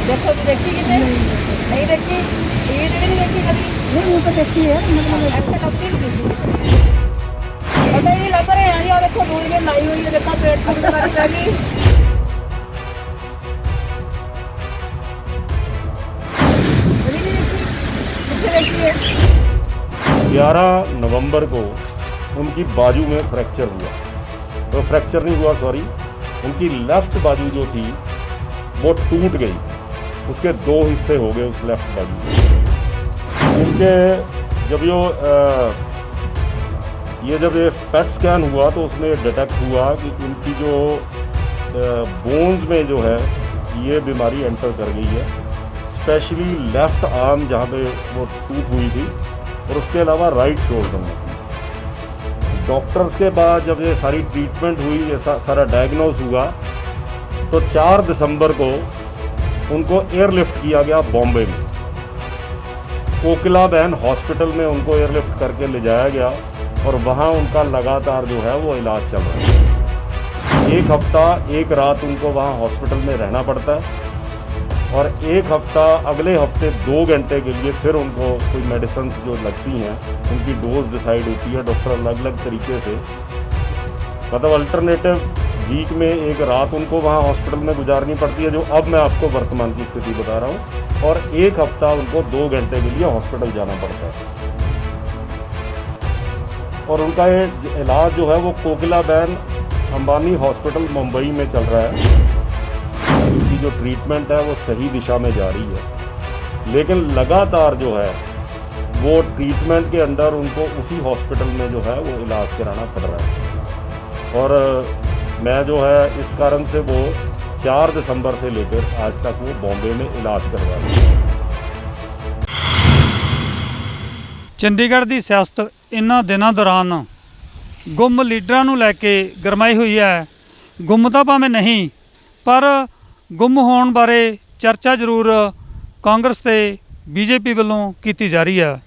देखो जी, देखी कितने नहीं देखी, टीवी भी नहीं देखी कभी। नहीं वो तो देखी है मतलब ऐसे लगती नहीं थी। पता ही नहीं लग रहे हैं यार, देखो धूल में लाई हुई है, देखो पेट फूल कर जाएगी। कभी नहीं देखी, कितने देखी है। 11 नवंबर को उनकी बाजू में फ्रैक्चर हुआ, तो फ्रैक्चर नहीं हुआ सॉरी, उनकी लेफ्ट बाजू जो थी वो टूट गई, उसके 2 हिस्से हो गए उस लेफ्ट बाजू के। उनके जब जब ये पेट स्कैन हुआ तो उसमें डिटेक्ट हुआ कि इनकी जो बोन्स में जो है ये बीमारी एंटर कर गई है, स्पेशली लेफ्ट आर्म जहाँ पे वो टूट हुई थी, और उसके अलावा राइट शोल्डर में। डॉक्टर्स के बाद जब ये सारी ट्रीटमेंट हुई, ये सारा डायग्नोज हुआ, तो 4 दिसंबर को उनको एयरलिफ्ट किया गया बॉम्बे में। कोकिलाबेन हॉस्पिटल में उनको एयरलिफ्ट करके ले जाया गया और वहाँ उनका लगातार जो है वो इलाज चल रहा है। 1 हफ्ता 1 रात उनको वहाँ हॉस्पिटल में रहना पड़ता है, और 1 हफ्ता अगले हफ्ते 2 घंटे के लिए फिर उनको कोई मेडिसिन जो लगती हैं उनकी डोज डिसाइड होती है। डॉक्टर अलग अलग तरीके से, मतलब अल्टरनेटिव वीक में 1 रात उनको वहाँ हॉस्पिटल में गुजारनी पड़ती है, जो अब मैं आपको वर्तमान की स्थिति बता रहा हूँ, और 1 हफ्ता उनको 2 घंटे के लिए हॉस्पिटल जाना पड़ता है। और उनका ये इलाज जो है वो कोकिलाबेन अंबानी हॉस्पिटल मुंबई में चल रहा है। उनकी जो ट्रीटमेंट है वो सही दिशा में जा रही है, लेकिन लगातार जो है वो ट्रीटमेंट के अंदर उनको उसी हॉस्पिटल में जो है वो इलाज कराना पड़ रहा है। और मैं जो है इस कारण से वो 4 दिसंबर से लेकर आज तक वो बॉम्बे में इलाज करवा रहा है। ਚੰਡੀਗੜ੍ਹ ਦੀ ਸਿਆਸਤ ਇਹਨਾਂ ਦਿਨਾਂ ਦੌਰਾਨ ਗੁੰਮ ਲੀਡਰਾਂ ਨੂੰ ਲੈ ਕੇ ਗਰਮਾਈ ਹੋਈ ਹੈ। ਗੁੰਮ ਤਾਂ ਭਾਵੇਂ ਨਹੀਂ, ਪਰ ਗੁੰਮ ਹੋਣ ਬਾਰੇ ਚਰਚਾ ਜ਼ਰੂਰ ਕਾਂਗਰਸ ਤੇ ਬੀਜੇਪੀ ਵੱਲੋਂ ਕੀਤੀ ਜਾ ਰਹੀ ਹੈ।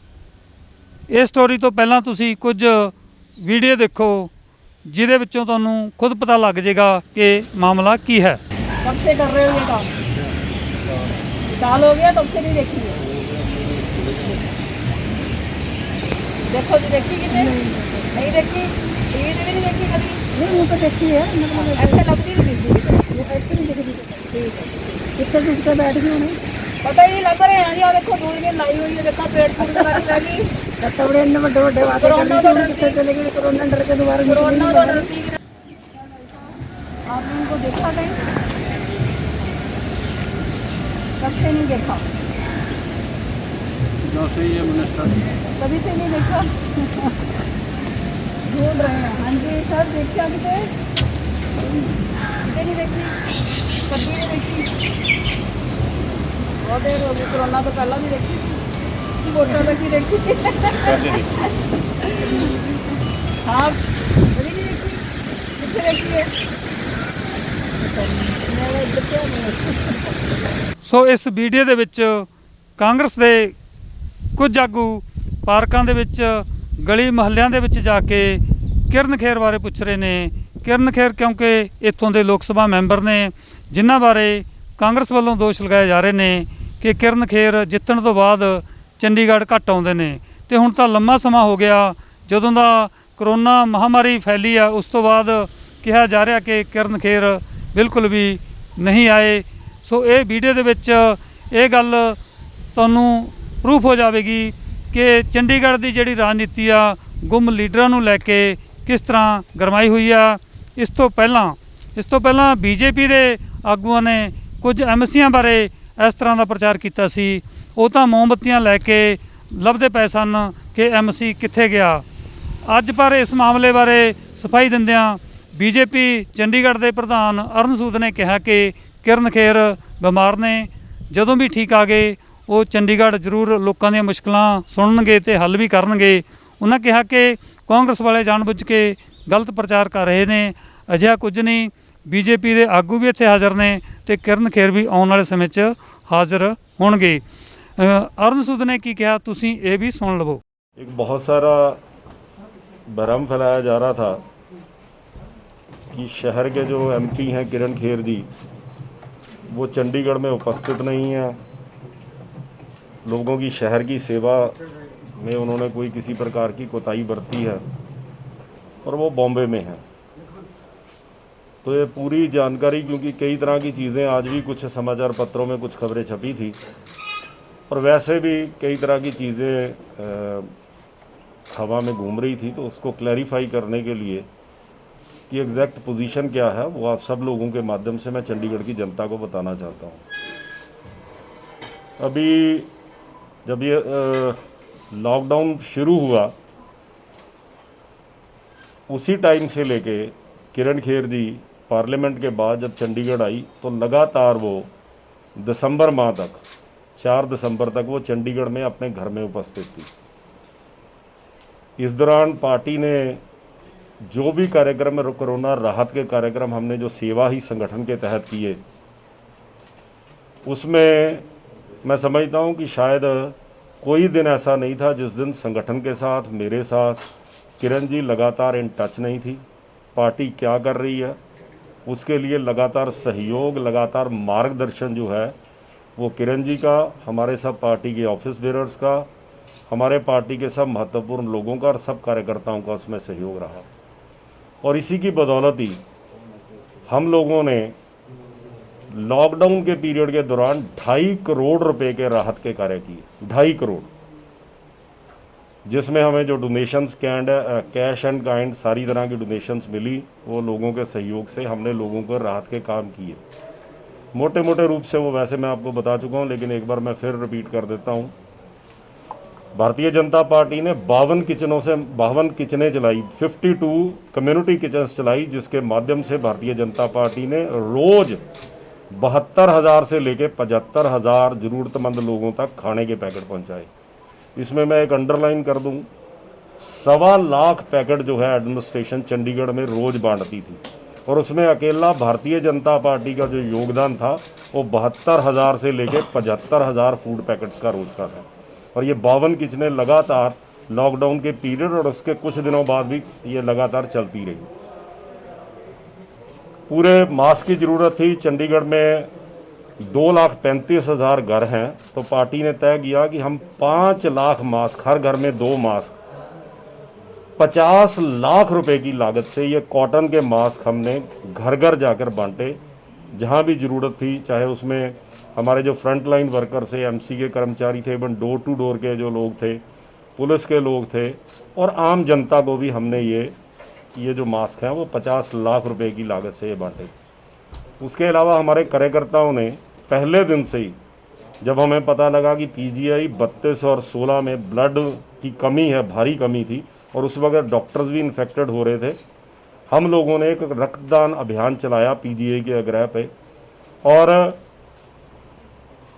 ਇਹ ਸਟੋਰੀ ਤੋਂ ਪਹਿਲਾਂ ਤੁਸੀਂ ਕੁਝ ਵੀਡੀਓ ਦੇਖੋ, ਜਿਹਦੇ ਵਿੱਚੋਂ ਤੁਹਾਨੂੰ ਖੁਦ ਪਤਾ ਲੱਗ ਜਾਏਗਾ ਕਿ ਮਾਮਲਾ ਕੀ ਹੈ। कब से कर रहे हो ये काम? साल हो गया, तब से नहीं देखी है। देखो जी, देखी कितने नहीं देखी, टीवी भी नहीं देखी कभी। नहीं वो तो देखी है मतलब ऐसे लगती नहीं थी। वो ऐसे नहीं देखी ठीक है कितने दूर से बैठ गए उन्हें पता ही नहीं लग रहे हैं यार, देखो धूल में लाई हुई है, देखो पेट फूल कर जाएगी। बड़े इतने बड़े बड़े वादे कोरोना तो डरती कितने चले गए कोरोना डर के दोबारा कोरोना तो डरती है। आपने इनको देखा कहीं? कब से नहीं देखा? कभी से नहीं देखा। ढूंढ रहे हैं। हाँ जी सर, देखा कितने नहीं देखी, कभी नहीं देखी। बहुत देर हो गई, कोरोना तो पहला भी देखी, वोटर तक ही देखी। हाँ कभी नहीं देखी, कितने देखी है। ਸੋ ਇਸ ਵੀਡੀਓ ਦੇ ਵਿੱਚ ਕਾਂਗਰਸ ਦੇ ਕੁਝ ਆਗੂ ਪਾਰਕਾਂ ਦੇ ਵਿੱਚ, ਗਲੀ ਮੁਹੱਲਿਆਂ ਦੇ ਵਿੱਚ ਜਾ ਕੇ ਕਿਰਨ ਖੇਰ ਬਾਰੇ ਪੁੱਛ ਰਹੇ ਨੇ। ਕਿਰਨ ਖੇਰ ਕਿਉਂਕਿ ਇੱਥੋਂ ਦੇ ਲੋਕ ਸਭਾ ਮੈਂਬਰ ਨੇ, ਜਿਨ੍ਹਾਂ ਬਾਰੇ ਕਾਂਗਰਸ ਵੱਲੋਂ ਦੋਸ਼ ਲਗਾਏ ਜਾ ਰਹੇ ਨੇ ਕਿ ਕਿਰਨ ਖੇਰ ਜਿੱਤਣ ਤੋਂ ਬਾਅਦ ਚੰਡੀਗੜ੍ਹ ਘੱਟ ਆਉਂਦੇ ਨੇ, ਤੇ ਹੁਣ ਤਾਂ ਲੰਮਾ ਸਮਾਂ ਹੋ ਗਿਆ ਜਦੋਂ ਦਾ ਕਰੋਨਾ ਮਹਾਮਾਰੀ ਫੈਲੀ ਆ, ਉਸ ਤੋਂ ਬਾਅਦ ਕਿਹਾ ਜਾ ਰਿਹਾ ਕਿ ਕਿਰਨ ਖੇਰ ਬਿਲਕੁਲ ਵੀ ਨਹੀਂ ਆਏ। ਸੋ ਇਹ ਵੀਡੀਓ ਦੇ ਵਿੱਚ ਇਹ ਗੱਲ ਤੁਹਾਨੂੰ ਪ੍ਰੂਫ ਹੋ ਜਾਵੇਗੀ ਕਿ ਚੰਡੀਗੜ੍ਹ ਦੀ ਜਿਹੜੀ ਰਾਜਨੀਤੀ ਆ ਗੁੰਮ ਲੀਡਰਾਂ ਨੂੰ ਲੈ ਕੇ ਕਿਸ ਤਰ੍ਹਾਂ ਗਰਮਾਈ ਹੋਈ ਆ। ਇਸ ਤੋਂ ਪਹਿਲਾਂ ਬੀਜੇਪੀ ਦੇ ਆਗੂਆਂ ਨੇ ਕੁਝ ਐਮਸੀਆਂ ਬਾਰੇ ਇਸ ਤਰ੍ਹਾਂ ਦਾ ਪ੍ਰਚਾਰ ਕੀਤਾ ਸੀ। ਉਹ ਤਾਂ ਮੋਮਬੱਤੀਆਂ ਲੈ ਕੇ ਲੱਭਦੇ ਪਏ ਸਨ ਕਿ ਐਮਸੀ ਕਿੱਥੇ ਗਿਆ। ਅੱਜ ਪਰ ਇਸ ਮਾਮਲੇ ਬਾਰੇ ਸਫਾਈ ਦਿੰਦਿਆਂ ਬੀਜੇਪੀ ਚੰਡੀਗੜ੍ਹ ਦੇ ਪ੍ਰਧਾਨ ਅਰਨ ਸੂਦ ਨੇ ਕਿਹਾ ਕਿ ਕਿਰਨ ਖੇਰ ਬਿਮਾਰ ਨੇ, ਜਦੋਂ ਵੀ ਠੀਕ ਆ ਗਏ ਉਹ ਚੰਡੀਗੜ੍ਹ ਜ਼ਰੂਰ ਲੋਕਾਂ ਦੀਆਂ ਮੁਸ਼ਕਲਾਂ ਸੁਣਨਗੇ ਅਤੇ ਹੱਲ ਵੀ ਕਰਨਗੇ। ਉਹਨਾਂ ਕਿਹਾ ਕਿ ਕਾਂਗਰਸ ਵਾਲੇ ਜਾਣਬੁੱਝ ਕੇ ਗਲਤ ਪ੍ਰਚਾਰ ਕਰ ਰਹੇ ਨੇ, ਅਜਿਹਾ ਕੁਝ ਨਹੀਂ। ਬੀਜੇਪੀ ਦੇ ਆਗੂ ਵੀ ਇੱਥੇ ਹਾਜ਼ਰ ਨੇ ਅਤੇ ਕਿਰਨ ਖੇਰ ਵੀ ਆਉਣ ਵਾਲੇ ਸਮੇਂ 'ਚ ਹਾਜ਼ਰ ਹੋਣਗੇ। ਅਰਨ ਸੂਦ ਨੇ ਕੀ ਕਿਹਾ, ਤੁਸੀਂ ਇਹ ਵੀ ਸੁਣ ਲਵੋ। एक बहुत सारा भ्रम फैलाया जा रहा था कि शहर के जो एमपी हैं किरण खेर जी, वो चंडीगढ़ में उपस्थित नहीं है। लोगों की शहर की सेवा में उन्होंने कोई किसी प्रकार की कोताही बरती है और वो बॉम्बे में है। तो ये पूरी जानकारी, क्योंकि कई तरह की चीज़ें आज भी कुछ समाचार पत्रों में कुछ खबरें छपी थी और वैसे भी कई तरह की चीज़ें हवा में घूम रही थी, तो उसको क्लैरिफाई करने के लिए कि एग्जैक्ट पोजीशन क्या है वो आप सब लोगों के माध्यम से मैं चंडीगढ़ की जनता को बताना चाहता हूँ। अभी जब ये लॉकडाउन शुरू हुआ उसी टाइम से लेके किरण खेर जी पार्लियामेंट के बाद जब चंडीगढ़ आई तो लगातार वो दिसंबर माह तक, 4 दिसंबर तक वो चंडीगढ़ में अपने घर में उपस्थित थी। इस दौरान पार्टी ने जो भी कार्यक्रम, कोरोना राहत के कार्यक्रम हमने जो सेवा ही संगठन के तहत किए, उसमें मैं समझता हूँ कि शायद कोई दिन ऐसा नहीं था जिस दिन संगठन के साथ, मेरे साथ किरण जी लगातार इन टच नहीं थी। पार्टी क्या कर रही है उसके लिए लगातार सहयोग, लगातार मार्गदर्शन जो है वो किरण जी का, हमारे सब पार्टी के ऑफिस बेरर्स का, हमारे पार्टी के सब महत्वपूर्ण लोगों का और सब कार्यकर्ताओं का उसमें सहयोग रहा। और इसी की बदौलत ही हम लोगों ने लॉकडाउन के पीरियड के दौरान 2.5 करोड़ रुपए के राहत के कार्य किए। 2.5 करोड़, जिसमें हमें जो डोनेशंस कैश एंड काइंड सारी तरह की डोनेशंस मिली, वो लोगों के सहयोग से हमने लोगों को राहत के काम किए। मोटे मोटे रूप से वो वैसे मैं आपको बता चुका हूँ, लेकिन एक बार मैं फिर रिपीट कर देता हूँ। भारतीय जनता पार्टी ने 52 किचनें चलाई, 52 कम्युनिटी किचन्स चलाई, जिसके माध्यम से भारतीय जनता पार्टी ने रोज़ 72,000 से लेके 75,000 ज़रूरतमंद लोगों तक खाने के पैकेट पहुँचाए। इसमें मैं एक अंडरलाइन कर दूं, 1.25 लाख पैकेट जो है एडमिनिस्ट्रेशन चंडीगढ़ में रोज़ बांटती थी और उसमें अकेला भारतीय जनता पार्टी का जो योगदान था वो 72,000 से लेकर 75,000 फूड पैकेट्स का रोज़ का था। और ये 52 किचनें लगातार लॉकडाउन के पीरियड और उसके कुछ दिनों बाद भी ये लगातार चलती रही। पूरे मास्क की ज़रूरत थी। चंडीगढ़ में 2,35,000 घर हैं, तो पार्टी ने तय किया कि हम 5 लाख मास्क, हर घर में 2 मास्क, 50 लाख रुपए की लागत से ये कॉटन के मास्क हमने घर घर जाकर बांटे, जहां भी ज़रूरत थी। चाहे उसमें हमारे जो फ्रंट लाइन वर्कर्स थे, एमसी के कर्मचारी थे, इवन डोर टू डोर के जो लोग थे, पुलिस के लोग थे, और आम जनता को भी हमने ये जो मास्क हैं वो 50 लाख रुपए की लागत से ये बांटे। उसके अलावा हमारे कार्यकर्ताओं ने पहले दिन से ही, जब हमें पता लगा कि पीजीआई 32 और 16 में ब्लड की कमी है, भारी कमी थी, और उस वक्त डॉक्टर्स भी इन्फेक्टेड हो रहे थे, हम लोगों ने एक रक्तदान अभियान चलाया पीजीआई के आग्रह पे। और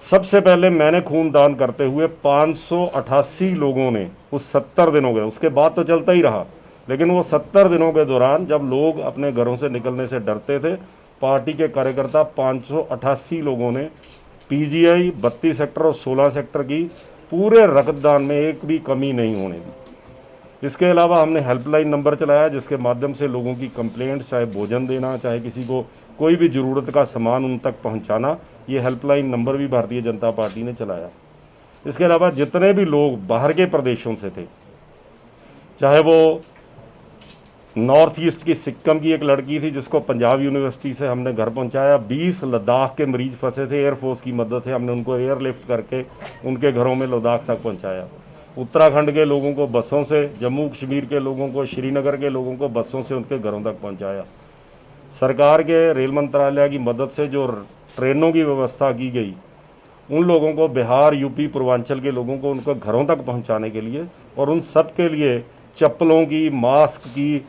सबसे पहले मैंने खून दान करते हुए 588 लोगों ने उस 70 दिनों के, उसके बाद तो चलता ही रहा, लेकिन वो 70 दिनों के दौरान जब लोग अपने घरों से निकलने से डरते थे, पार्टी के कार्यकर्ता 588 लोगों ने पीजीआई 32 सेक्टर और 16 सेक्टर की पूरे रक्तदान में एक भी कमी नहीं होने दी। इसके अलावा हमने हेल्पलाइन नंबर चलाया, जिसके माध्यम से लोगों की कंप्लेंट्स, चाहे भोजन देना, चाहे किसी को कोई भी ज़रूरत का सामान उन तक पहुंचाना, ये हेल्पलाइन नंबर भी भारतीय जनता पार्टी ने चलाया। इसके अलावा जितने भी लोग बाहर के प्रदेशों से थे, चाहे वो नॉर्थ ईस्ट की सिक्किम की एक लड़की थी जिसको पंजाब यूनिवर्सिटी से हमने घर पहुंचाया, 20 लद्दाख के मरीज फंसे थे, एयरफोर्स की मदद से हमने उनको एयरलिफ्ट करके उनके घरों में लद्दाख तक पहुंचाया। उत्तराखंड के लोगों को बसों से, जम्मू कश्मीर के लोगों को, श्रीनगर के लोगों को बसों से उनके घरों तक पहुंचाया। सरकार के रेल मंत्रालय की मदद से जो ट्रेनों की व्यवस्था की गई, उन लोगों को, बिहार, यूपी, पूर्वांचल के लोगों को उनको घरों तक पहुंचाने के लिए, और उन सब के लिए चप्पलों की, मास्क की,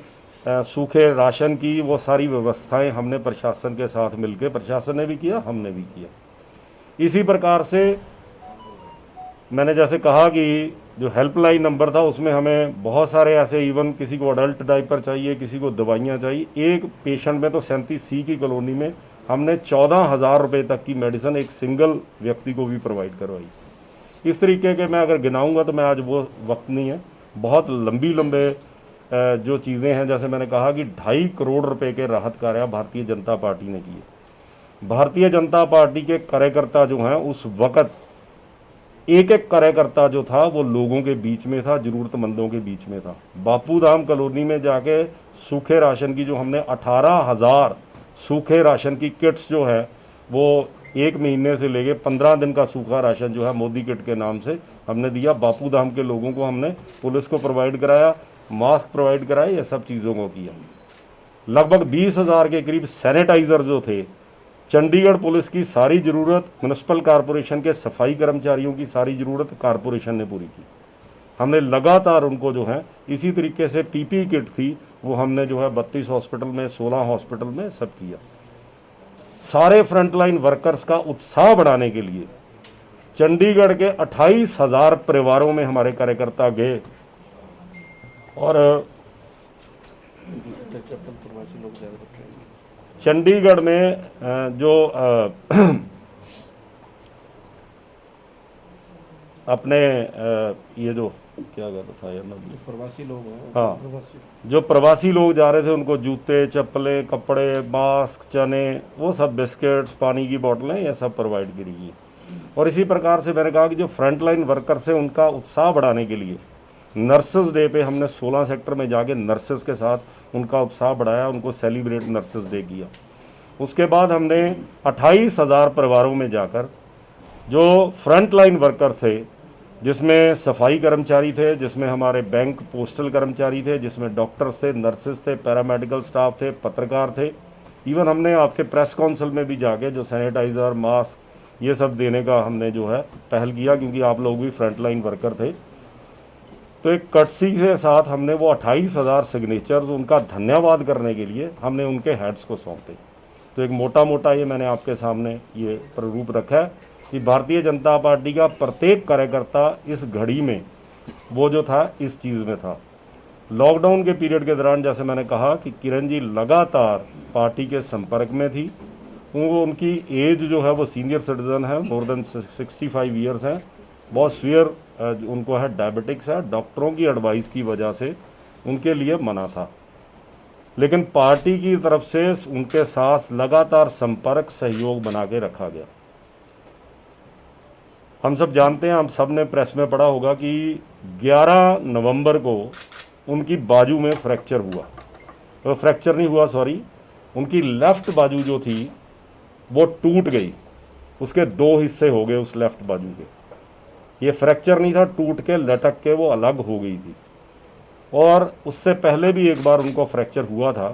सूखे राशन की, वो सारी व्यवस्थाएं हमने प्रशासन के साथ मिलकर, प्रशासन ने भी किया, हमने भी किया। इसी प्रकार से मैंने जैसे कहा कि जो हेल्पलाइन नंबर था उसमें हमें बहुत सारे ऐसे, इवन किसी को अडल्ट डायपर चाहिए, किसी को दवाइयाँ चाहिए, एक पेशेंट में तो 37C की कॉलोनी में हमने 14,000 रुपये तक की मेडिसिन एक सिंगल व्यक्ति को भी प्रोवाइड करवाई। इस तरीके के मैं अगर गिनाऊंगा तो मैं आज वो वक्त नहीं है, बहुत लंबे जो चीज़ें हैं, जैसे मैंने कहा कि 2.5 करोड़ रुपए के राहत कार्य भारतीय जनता पार्टी ने किए। भारतीय जनता पार्टी के कार्यकर्ता जो हैं उस वक़्त एक एक कार्यकर्ता जो था वो लोगों के बीच में था, ज़रूरतमंदों के बीच में था। बापू धाम कॉलोनी में जाके सूखे राशन की जो हमने 18,000 सूखे राशन की किट्स जो है वो 1 महीने से लेके 15 दिन का सूखा राशन जो है मोदी किट के नाम से हमने दिया। बापू धाम के लोगों को हमने, पुलिस को प्रोवाइड कराया, मास्क प्रोवाइड कराए, ये सब चीज़ों को किया। लगभग 20,000 के करीब सैनिटाइज़र जो थे, चंडीगढ़ पुलिस की सारी ज़रूरत, म्यूनसिपल कॉरपोरेशन के सफाई कर्मचारियों की सारी ज़रूरत कॉरपोरेशन ने पूरी की। हमने लगातार उनको जो है इसी तरीके से पीपी किट थी वो हमने जो है 32 हॉस्पिटल में, 16 हॉस्पिटल में सब किया। सारे फ्रंटलाइन वर्कर्स का उत्साह बढ़ाने के लिए चंडीगढ़ के 28,000 परिवारों में हमारे कार्यकर्ता गए और चंडीगढ़ में जो अपने ये जो क्या कहता था यार, प्रवासी लोग हैं, हाँ, जो प्रवासी लोग जा रहे थे उनको जूते, चप्पलें, कपड़े, मास्क, चने, वो सब, बिस्किट्स, पानी की बोतलें, ये सब प्रोवाइड करी गई। और इसी प्रकार से मैंने कहा कि जो फ्रंटलाइन वर्कर्स हैं उनका उत्साह बढ़ाने के लिए नर्सेस डे पे हमने 16 सेक्टर में जाके नर्सेस के साथ उनका उत्साह बढ़ाया, उनको सेलिब्रेट नर्सेस डे किया। उसके बाद हमने 28,000 परिवारों में जाकर जो फ्रंटलाइन वर्कर थे, जिसमें सफाई कर्मचारी थे, जिसमें हमारे बैंक पोस्टल कर्मचारी थे, जिसमें डॉक्टर्स थे, नर्सेस थे, पैरामेडिकल स्टाफ थे, पत्रकार थे, इवन हमने आपके प्रेस काउंसिल में भी जाके जो सैनिटाइज़र, मास्क, ये सब देने का हमने जो है पहल किया, क्योंकि आप लोग भी फ्रंटलाइन वर्कर थे। तो एक कटसी के साथ हमने वो 28,000 सिग्नेचर्स उनका धन्यवाद करने के लिए हमने उनके हेड्स को सौंपे। तो एक मोटा मोटा ये मैंने आपके सामने ये प्रारूप रखा है कि भारतीय जनता पार्टी का प्रत्येक कार्यकर्ता इस घड़ी में वो जो था इस चीज़ में था। लॉकडाउन के पीरियड के दौरान जैसे मैंने कहा कि किरण जी लगातार पार्टी के संपर्क में थी। वो उनकी एज जो है वो सीनियर सिटीज़न है, मोर देन 65 ईयर्स हैं, बहुत सीवियर उनको है डायबिटिक्स है, डॉक्टरों की एडवाइस की वजह से उनके लिए मना था, लेकिन पार्टी की तरफ से उनके साथ लगातार संपर्क, सहयोग बना के रखा गया। हम सब जानते हैं, हम सब ने प्रेस में पढ़ा होगा कि 11 नवंबर को उनकी बाजू में फ्रैक्चर हुआ, तो फ्रैक्चर नहीं हुआ सॉरी, उनकी लेफ़्ट बाजू जो थी वो टूट गई, उसके 2 हिस्से हो गए उस लेफ़्ट बाजू के। ये फ्रैक्चर नहीं था, टूट के लटक के वो अलग हो गई थी। और उससे पहले भी एक बार उनको फ्रैक्चर हुआ था।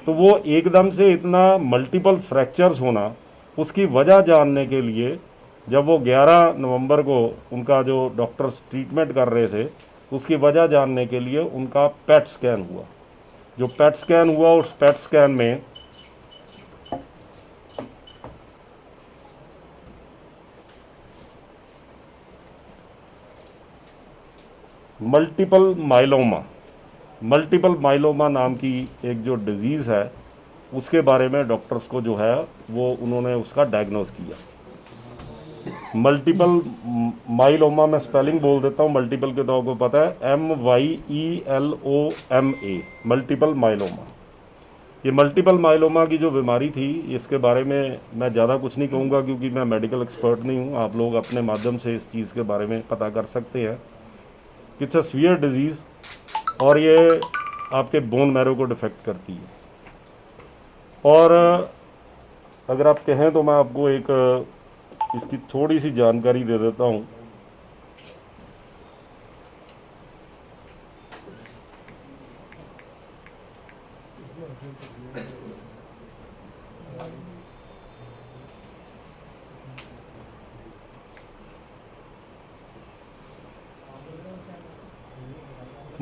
तो वो एकदम से इतना मल्टीपल फ्रैक्चर्स होना, उसकी वजह जानने के लिए जब वो 11 नवंबर को उनका जो डॉक्टर्स ट्रीटमेंट कर रहे थे, उसकी वजह जानने के लिए उनका पेट स्कैन हुआ। जो पेट स्कैन हुआ, उस पेट स्कैन में मल्टीपल माइलोमा नाम की एक जो डिज़ीज़ है, उसके बारे में डॉक्टर्स को जो है वो उन्होंने उसका डायग्नोस किया। मल्टीपल माइलोमा, मैं स्पेलिंग बोल देता हूँ, मल्टीपल के तो आपको पता है, MYELOMA, मल्टीपल माइलोमा। ये मल्टीपल माइलोमा की जो बीमारी थी, इसके बारे में मैं ज़्यादा कुछ नहीं कहूँगा क्योंकि मैं मेडिकल एक्सपर्ट नहीं हूँ। आप लोग अपने माध्यम से इस चीज़ के बारे में पता कर सकते हैं। इट्स अ सीवियर डिजीज़ और ये आपके बोन मैरो को डिफेक्ट करती है। और अगर आप कहें तो मैं आपको एक इसकी थोड़ी सी जानकारी दे देता हूँ।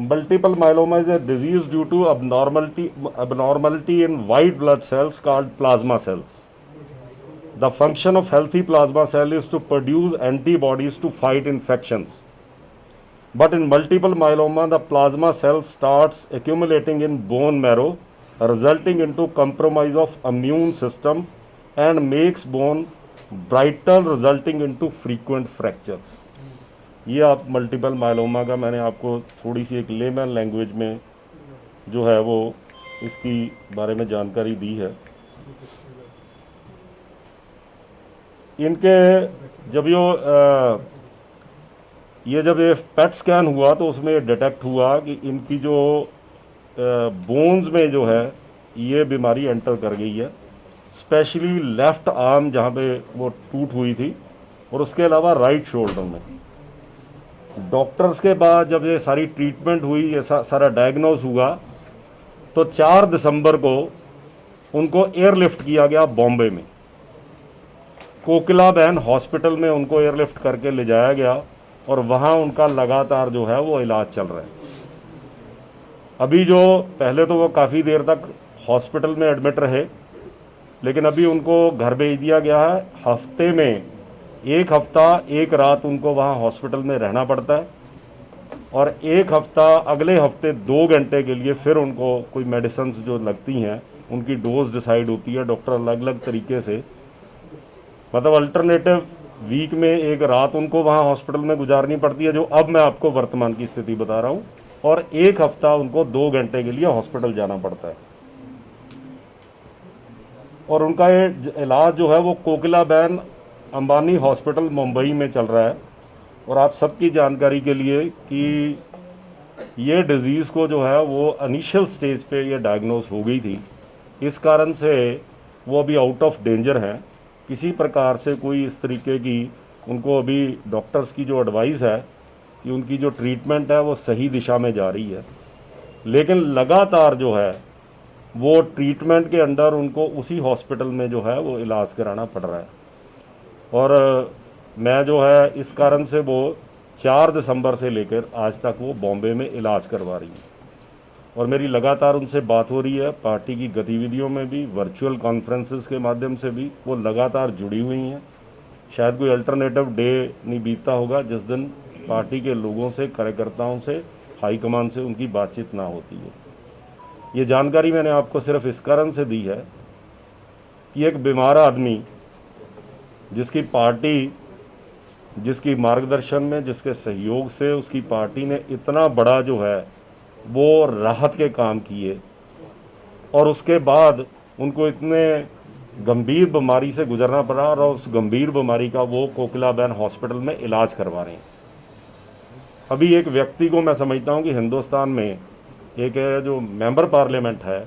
Multiple myeloma is a disease due to abnormality in white blood cells called plasma cells. The function of healthy plasma cell is to produce antibodies to fight infections. But in multiple myeloma, the plasma cell starts accumulating in bone marrow, resulting into compromise of immune system and makes bone brittle, resulting into frequent fractures. ये आप multiple myeloma का मैंने आपको थोड़ी सी एक layman language में जो है वो इसकी बारे में जानकारी दी है। इनके जब जब ये पेट स्कैन हुआ तो उसमें डिटेक्ट हुआ कि इनकी जो बोन्स में जो है ये बीमारी एंटर कर गई है, स्पेशली लेफ़्ट आर्म जहाँ पे वो टूट हुई थी, और उसके अलावा राइट शोल्डर में। डॉक्टर्स के बाद जब ये सारी ट्रीटमेंट हुई, ये सारा डायग्नोज हुआ, तो 4 दिसंबर को उनको एयरलिफ्ट किया गया बॉम्बे में। कोकिलाबेन हॉस्पिटल में उनको एयरलिफ्ट करके ले जाया गया और वहाँ उनका लगातार जो है वो इलाज चल रहा है। अभी जो पहले तो वो काफ़ी देर तक हॉस्पिटल में एडमिट रहे, लेकिन अभी उनको घर भेज दिया गया है। हफ्ते में 1 हफ्ता 1 रात उनको वहाँ हॉस्पिटल में रहना पड़ता है, और 1 हफ्ता अगले हफ्ते 2 घंटे के लिए फिर उनको कोई मेडिसिन जो लगती हैं उनकी डोज डिसाइड होती है। डॉक्टर अलग अलग तरीके से, मतलब अल्टरनेटिव वीक में 1 रात उनको वहाँ हॉस्पिटल में गुजारनी पड़ती है, जो अब मैं आपको वर्तमान की स्थिति बता रहा हूँ, और 1 हफ्ता उनको 2 घंटे के लिए हॉस्पिटल जाना पड़ता है। और उनका ये इलाज जो है वो कोकिलाबेन अंबानी हॉस्पिटल मुंबई में चल रहा है। और आप सबकी जानकारी के लिए कि ये डिज़ीज़ को जो है वो इनिशियल स्टेज पे ये डायग्नोज हो गई थी, इस कारण से वो अभी आउट ऑफ डेंजर हैं। किसी प्रकार से कोई इस तरीके की उनको अभी डॉक्टर्स की जो एडवाइस है कि उनकी जो ट्रीटमेंट है वो सही दिशा में जा रही है, लेकिन लगातार जो है वो ट्रीटमेंट के अंडर उनको उसी हॉस्पिटल में जो है वो इलाज कराना पड़ रहा है। और मैं जो है इस कारण से वो 4 दिसंबर से लेकर आज तक वो बॉम्बे में इलाज करवा रही है, और मेरी लगातार उनसे बात हो रही है। पार्टी की गतिविधियों में भी, वर्चुअल कॉन्फ्रेंसेस के माध्यम से भी वो लगातार जुड़ी हुई हैं। शायद कोई अल्टरनेटिव डे नहीं बीतता होगा जिस दिन पार्टी के लोगों से, कार्यकर्ताओं से, हाईकमान से उनकी बातचीत ना होती है। ये जानकारी मैंने आपको सिर्फ इस कारण से दी है कि एक बीमार आदमी जिसकी पार्टी, जिसकी मार्गदर्शन में, जिसके सहयोग से उसकी पार्टी ने इतना बड़ा जो है वो राहत के काम किए, और उसके बाद उनको इतने गंभीर बीमारी से गुजरना पड़ा, और उस गंभीर बीमारी का वो कोकिलाबेन हॉस्पिटल में इलाज करवा रहे हैं। अभी एक व्यक्ति को मैं समझता हूँ कि हिंदुस्तान में एक जो मेंबर पार्लियामेंट है,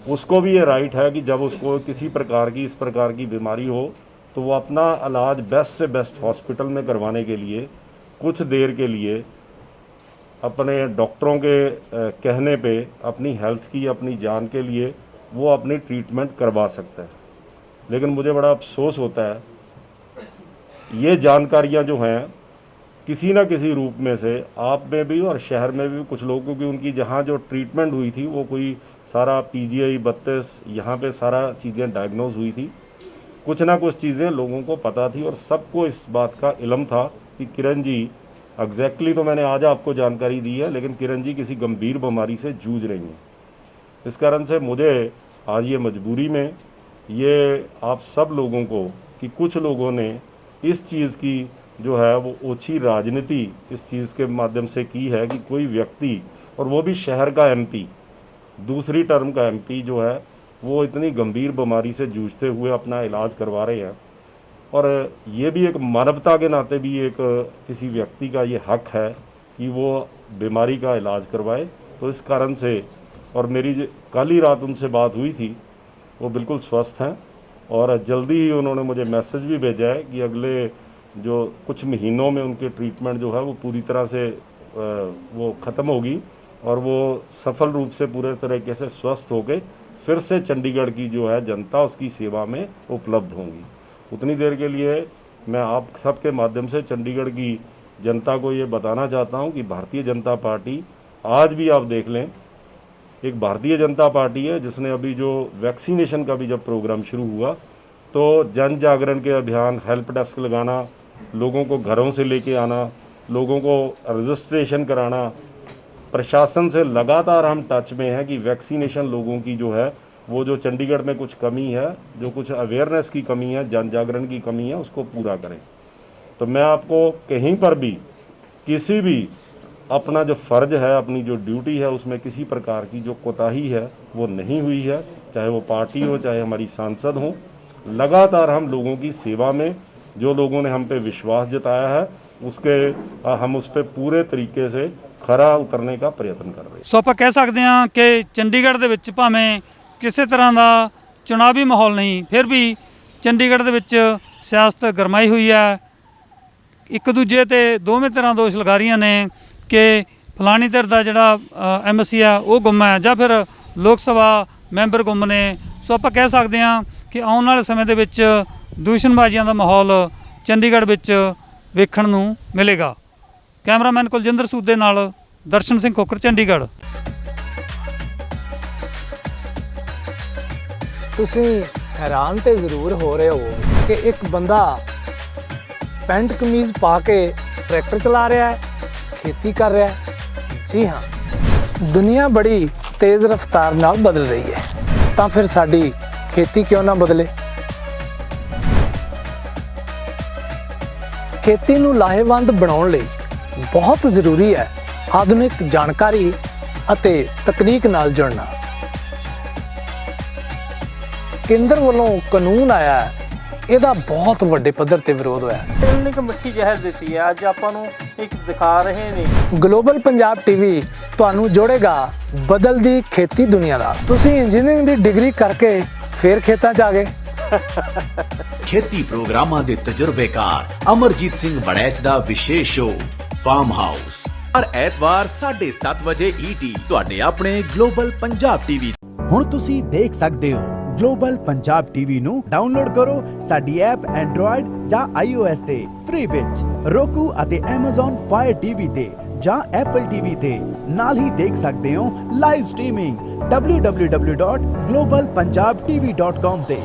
उसको भी ये राइट है कि जब उसको किसी प्रकार की, इस प्रकार की बीमारी हो, तो वो अपना इलाज बेस्ट से बेस्ट हॉस्पिटल में करवाने के लिए कुछ देर के लिए अपने डॉक्टरों के कहने पे अपनी हेल्थ की, अपनी जान के लिए वो अपनी ट्रीटमेंट करवा सकता है। लेकिन मुझे बड़ा अफसोस होता है, ये जानकारियां जो हैं किसी ना किसी रूप में से आप में भी और शहर में भी कुछ लोगों, क्योंकि उनकी जहाँ जो ट्रीटमेंट हुई थी वो कोई सारा PGI 32 यहाँ पे सारा चीज़ें डायग्नोज हुई थी, कुछ ना कुछ चीज़ें लोगों को पता थी, और सबको इस बात का इल्म था कि किरण जी, एग्जैक्टली तो मैंने आज आपको जानकारी दी है, लेकिन किरण जी किसी गंभीर बीमारी से जूझ रही हैं। इस कारण से मुझे आज ये मजबूरी में ये आप सब लोगों को, कि कुछ लोगों ने इस चीज़ की जो है वो ओछी राजनीति इस चीज़ के माध्यम से की है कि कोई व्यक्ति, और वो भी शहर का MP, दूसरी टर्म का MP जो है वो इतनी गंभीर बीमारी से जूझते हुए अपना इलाज करवा रहे हैं। और ये भी एक मानवता के नाते भी एक किसी व्यक्ति का ये हक है कि वो बीमारी का इलाज करवाए। तो इस कारण से, और मेरी कल ही रात उनसे बात हुई थी, वो बिल्कुल स्वस्थ हैं, और जल्दी ही उन्होंने मुझे मैसेज भी भेजा है कि अगले जो कुछ महीनों में उनकी ट्रीटमेंट जो है वो पूरी तरह से वो ख़त्म होगी, और वो सफल रूप से पूरे तरीके से स्वस्थ होकर फिर से चंडीगढ़ की जो है जनता उसकी सेवा में उपलब्ध होंगी। उतनी देर के लिए मैं आप सबके माध्यम से चंडीगढ़ की जनता को ये बताना चाहता हूँ कि भारतीय जनता पार्टी, आज भी आप देख लें, एक भारतीय जनता पार्टी है जिसने अभी जो वैक्सीनेशन का भी जब प्रोग्राम शुरू हुआ तो जन जागरण के अभियान, हेल्प डेस्क लगाना, लोगों को घरों से लेके आना, लोगों को रजिस्ट्रेशन कराना, प्रशासन से लगातार हम टच में हैं कि वैक्सीनेशन लोगों की जो है वो जो चंडीगढ़ में कुछ कमी है, जो कुछ अवेयरनेस की कमी है, जन जागरण की कमी है, उसको पूरा करें। तो मैं आपको कहीं पर भी किसी भी अपना जो फ़र्ज़ है, अपनी जो ड्यूटी है, उसमें किसी प्रकार की जो कोताही है वो नहीं हुई है, चाहे वो पार्टी हो, चाहे हमारी सांसद हों। लगातार हम लोगों की सेवा में, जो लोगों ने हम पे विश्वास जताया है हम उस पर पूरे तरीके से खरा उतरने का प्रयत्न कर रहे हैं। ਸੋ ਆਪਾਂ ਕਹਿ ਸਕਦੇ ਹਾਂ ਕਿ ਚੰਡੀਗੜ੍ਹ ਦੇ ਵਿੱਚ ਭਾਵੇਂ ਕਿਸੇ ਤਰ੍ਹਾਂ ਦਾ ਚੁਣਾਵੀ ਮਾਹੌਲ ਨਹੀਂ, ਫਿਰ ਵੀ ਚੰਡੀਗੜ੍ਹ ਦੇ ਵਿੱਚ ਸਿਆਸਤ ਗਰਮਾਈ ਹੋਈ ਹੈ। ਇੱਕ ਦੂਜੇ ਤੇ ਦੋਵੇਂ ਤਰ੍ਹਾਂ ਦੋਸ਼ ਲਗਾ ਰਹੀਆਂ ਨੇ ਕਿ ਫਲਾਣੀ ਧਿਰ ਦਾ ਜਿਹੜਾ ਐਮਸੀ ਆ ਉਹ ਗੁੰਮ ਹੈ ਜਾਂ ਫਿਰ ਲੋਕ ਸਭਾ ਮੈਂਬਰ ਗੁੰਮ ਨੇ। ਸੋ ਆਪਾਂ ਕਹਿ ਸਕਦੇ ਹਾਂ ਕਿ ਆਉਣ ਵਾਲੇ ਸਮੇਂ ਦੇ ਵਿੱਚ ਦੂਸ਼ਣਬਾਜ਼ੀਆਂ ਦਾ ਮਾਹੌਲ ਚੰਡੀਗੜ੍ਹ ਵਿੱਚ ਵੇਖਣ ਨੂੰ ਮਿਲੇਗਾ। ਕੈਮਰਾਮੈਨ ਕੁਲਜਿੰਦਰ ਸੂਦ ਦੇ ਨਾਲ ਦਰਸ਼ਨ ਸਿੰਘ ਖੋਖਰ, ਚੰਡੀਗੜ੍ਹ। ਤੁਸੀਂ ਹੈਰਾਨ ਤੇ ਜ਼ਰੂਰ ਹੋ ਰਹੇ ਹੋ ਕਿ ਇੱਕ ਬੰਦਾ ਪੈਂਟ ਕਮੀਜ਼ ਪਾ ਕੇ ਟਰੈਕਟਰ ਚਲਾ ਰਿਹਾ ਹੈ, ਖੇਤੀ ਕਰ ਰਿਹਾ ਹੈ। ਜੀ ਹਾਂ, ਦੁਨੀਆ ਬੜੀ ਤੇਜ਼ ਰਫ਼ਤਾਰ ਨਾਲ ਬਦਲ ਰਹੀ ਹੈ, ਤਾਂ ਫਿਰ ਸਾਡੀ ਖੇਤੀ ਕਿਉਂ ਨਾ ਬਦਲੇ। ਖੇਤੀ ਨੂੰ ਲਾਹੇਵੰਦ ਬਣਾਉਣ ਲਈ ਬਹੁਤ ਜ਼ਰੂਰੀ ਹੈ ਆਧੁਨਿਕ ਜਾਣਕਾਰੀ ਅਤੇ ਤਕਨੀਕ ਨਾਲ ਜੁੜਨਾ। ਕੇਂਦਰ ਵੱਲੋਂ ਕਾਨੂੰਨ ਆਇਆ ਹੈ, ਇਹਦਾ ਬਹੁਤ ਵੱਡੇ ਪੱਧਰ ਤੇ ਵਿਰੋਧ ਹੋਇਆ। ਇਹਨਾਂ ਨੇ ਇੱਕ ਮਿੱਠੀ ਜ਼ਹਿਰ ਦਿੱਤੀ ਹੈ, ਅੱਜ ਆਪਾਂ ਨੂੰ ਇੱਕ ਦਿਖਾ ਰਹੇ ਨੇ। ਗਲੋਬਲ ਪੰਜਾਬ ਟੀਵੀ ਤੁਹਾਨੂੰ ਜੋੜੇਗਾ ਬਦਲਦੀ ਖੇਤੀ ਦੁਨੀਆ ਨਾਲ। ਤੁਸੀਂ ਇੰਜੀਨੀਅਰਿੰਗ ਦੀ ਡਿਗਰੀ ਕਰਕੇ ਫੇਰ ਖੇਤਾਂ 'ਚ ਆ ਗਏ। ਖੇਤੀ ਪ੍ਰੋਗਰਾਮਾਂ ਦੇ ਤਜਰਬੇਕਾਰ ਅਮਰਜੀਤ ਸਿੰਘ ਵੜੈਚ ਦਾ ਵਿਸ਼ੇਸ਼ ਸ਼ੋਅ ਫਾਰਮ ਹਾਊਸ ਹਰ ਐਤਵਾਰ 7:30 ਵਜੇ ET ਤੁਹਾਡੇ ਆਪਣੇ ਗਲੋਬਲ ਪੰਜਾਬ ਟੀਵੀ। ਹੁਣ ਤੁਸੀਂ ਦੇਖ ਸਕਦੇ ਹੋ ਗਲੋਬਲ ਪੰਜਾਬ ਟੀਵੀ ਨੂੰ ਡਾਊਨਲੋਡ ਕਰੋ ਸਾਡੀ ਐਪ ਐਂਡਰੋਇਡ ਜਾਂ iOS ਤੇ ਫ੍ਰੀ ਵਿੱਚ, roku ਅਤੇ Amazon Fire TV ਤੇ ਜਾਂ Apple TV ਤੇ। ਨਾਲ ਹੀ ਦੇਖ ਸਕਦੇ ਹੋ ਲਾਈਵ ਸਟ੍ਰੀਮਿੰਗ www.globalpunjabtv.com ਤੇ।